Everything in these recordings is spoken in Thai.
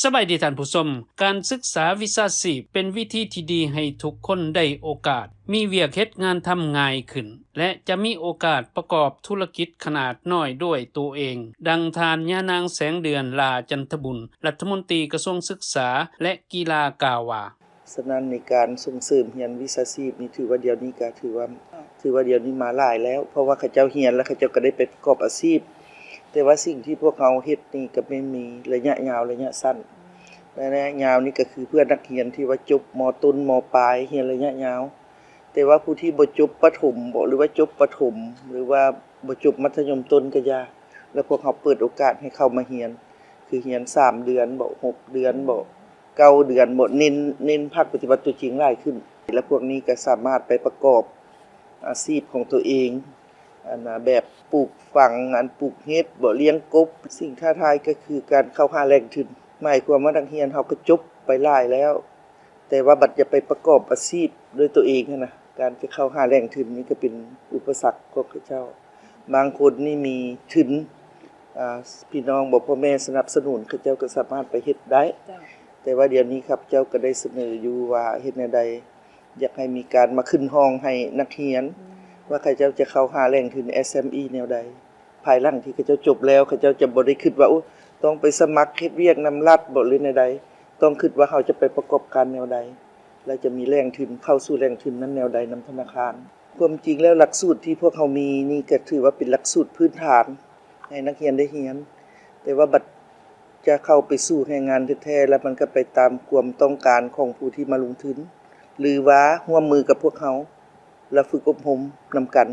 สบายดีท่านผู้ชมการศึกษาวิชาชีพเป็นวิธีที่ดีให้ทุกคนได้โอกาสมีเวียกเฮ็ดงานทำง่ายขึ้นและจะมีโอกาสประกอบธุรกิจขนาดน้อยด้วยตัวเองดังทานย่านางแสงเดือนลาจันทบุญรัฐมนตรีกระทรวงศึกษาและกีฬากล่าวว่าฉะนั้นในการส่งเสริมเรียนวิชาชีพนี่ถือว่าเดี๋ยวนี้ก็ถือว่าเดี๋ยวนี้มาหลายแล้วเพราะว่าเขาเจ้าเรียนแล้วเขาเจ้าก็ได้ไปประกอบอาชีพแต่ว่าสิ่งที่พวกเขาเฮ็ดนี่ก็ไม่มีระยะยาวระยะสั้นระยะยาวนี่ก็คือเพื่อนักเรียนที่ว่าจบม.ต้นม.ปลายเรียนระยะยาวแต่ว่าผู้ที่บ่จบประถมบ่หรือว่าจบประถมหรือว่าบ่จบมัธยมต้นก็ยากแล้วพวกเขาเปิดโอกาสให้เข้ามาเรียนคือเรียน3เดือนบ่6เดือนบ่9เดือนบ่เน้นภาคปฏิบัติตัวจริงหลายขึ้นแล้วพวกนี้ก็สามารถไปประกอบอาชีพของตัวเองแบบปลูกฝังปลูกเห็ดบ่เลี้ยงกบสิ่งท้าทายก็คือการเข้าหาแหล่งทุนหมายความว่านักเรียนเฮาก็จบไปหลายแล้วแต่ว่าบัดจะไปประกอบอาชีพด้วยตัวเองนะการจะเข้าหาแหล่งทุนนี้ก็เป็นอุปสรรคของเขาเจ้าบางคนนี่มีทุนพี่น้องบ่พ่อแม่สนับสนุนเขาเจ้าก็สามารถไปเฮ็ดได้แต่ว่าเดี๋ยวนี้ครับเจ้าก็ได้เสนออยู่ว่าเฮ็ดแนวใดอยากให้มีการมาขึ้นห้องให้นักเรียนว่าเขาเจ้าจะเข้าหาแหล่งทุน SME แนวใดภายหลังที่เขาเจ้าจบแล้วเขาเจ้าจะบ่ได้คิดว่าต้องไปสมัครเฮ็ดเวียกนำรัฐบ่หรือแนวใดต้องคิดว่าเขาจะไปประกอบการแนวใดและจะมีแหล่งทุนเข้าสู่แหล่งทุนนั้นแนวใดนำธนาคารความจริงแล้วหลักสูตรที่พวกเขามีนี่ก็ถือว่าเป็นหลักสูตรพื้นฐานให้นักเรียนได้เรียนแต่ว่าบัดจะเข้าไปสู่แรงงานแท้ๆแล้วมันก็ไปตามความต้องการของผู้ที่มาลงทุนหรือว่าร่วมมือกับพวกเขาแล้วฝึกอบรมนำกัน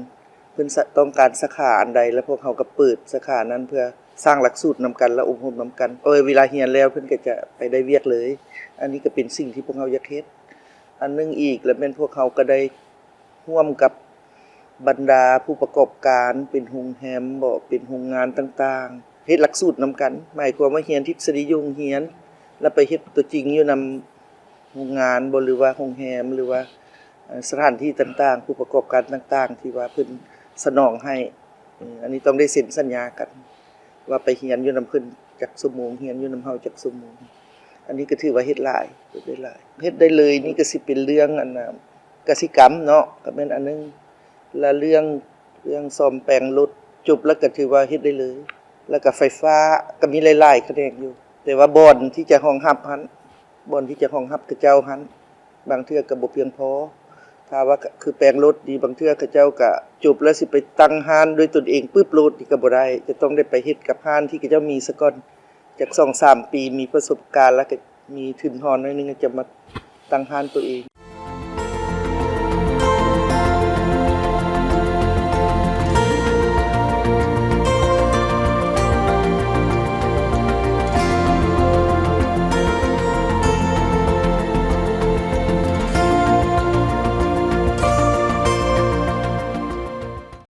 เพิ่นต้องการสาขาอันใดแล้วพวกเขาก็เปิดสาขานั้นเพื่อสร้างหลักสูตรนำกันและอบรมนำกันเวลาเรียนแล้วเพิ่นก็จะไปได้เวียกเลยอันนี้ก็เป็นสิ่งที่พวกเขาอยากเฮ็ดอันนึงอีกแล้วแม่นพวกเขาก็ได้ร่วมกับบรรดาผู้ประกอบการเป็นโรงแรมบ่เป็นโรงงานต่างๆเฮ็ดหลักสูตรนำกันหมายความว่าเรียนทฤษฎีอยู่โรงเรียนแล้วไปเฮ็ดตัวจริงอยู่นำโรงงานบ่หรือว่าโรงแรมหรือว่าสถานที่ต่างๆผู้ประกอบการต่างๆที่ว่าเพิ่นสนองให้อันนี้ต้องได้เซ็นสัญญากันว่าไปเรียนอยู่นำเพิ่นจักชั่วโมงเรียนอยู่นำเฮาจักชั่วโมงอันนี้ก็ถือว่าเฮ็ดหลายเฮ็ดได้เลยนี่ก็สิเป็นเรื่องกสิกรรมเนาะก็แม่นอันนึงและเรื่องซ่อมแปลงรถจบแล้วก็ถือว่าเฮ็ดได้เลยแล้วก็ไฟฟ้าก็มีหลายๆแขนงอยู่แต่ว่าบ่อนที่จะรองรับหั้นบ่อนที่จะรองรับเขาเจ้าหั้นบางเทื่อก็บ่เพียงพอถ้าว่าคือแปลงรถดีบางเทื่อเขาเจ้าก็จบแล้วสิไปตั้งห้านด้วยตนเองปึ๊บรถนี่ก็บ่ได้จะต้องได้ไปเฮ็ดกับห้านที่เขาเจ้ามีซะก่อนจาก 2-3 ปีมีประสบการณ์แล้วก็มีทุนทอนหน่อยนึงจะมาตั้งห้านตัวเอง